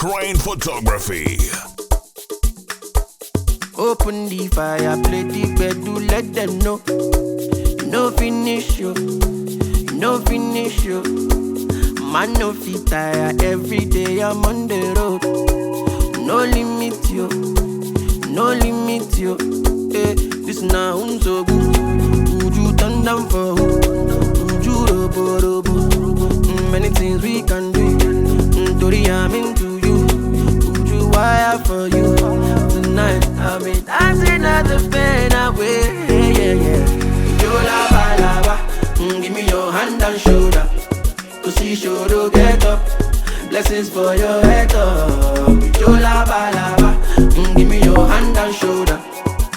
Crane Photography. Open the fire, play the bed, do let them know. You no finish you, you no finish you. Man no fit tire, every day I'm on the road. No limit you, no limit you. This now so good. Would you turn down for who? Would you robo? Many things we can do. Tori, I'm into you. Would you wire for you? Tonight I'll be dancing at the fade away. You lava lava, give me your hand and shoulder. To see shoulder get up, blessings for your head up. You lava lava, give me your hand and shoulder.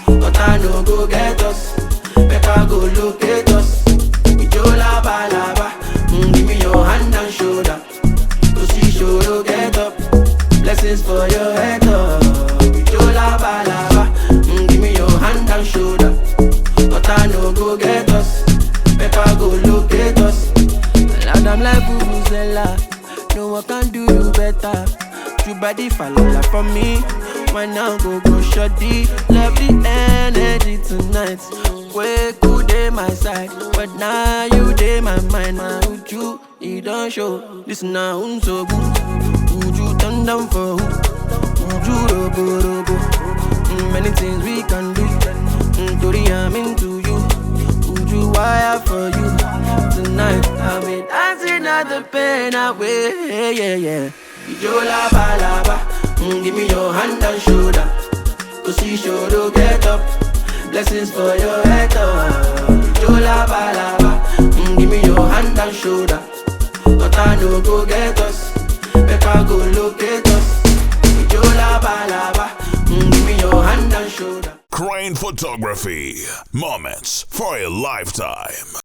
But I no go get us, better go locate us. You lava lava, give me your hand and shoulder. To see shoulder get up, blessings for your head up. You lava lava, give me your hand and shoulder. But I no go get us, better go locate us. And I'm like Vuvuzela, no one can do you better. You body fall from me, why now go shoddy. Love the energy tonight. Way good day my side, but now you day my mind. My would you don't show. This now so good. Would you turn down for who? Would you robo? Many things we can do. Tori, I'm into you. Would you wire for you? Tonight I'll be dancing at the pain away. You lava lava, give me your hand and shoulder. To see shoulder get up, blessings for your head up. You lava lava, give me your hand and shoulder. But I no go get us, better go locate us. You lava lava, give me your hand and shoulder. Crane Photography. Moments for a lifetime.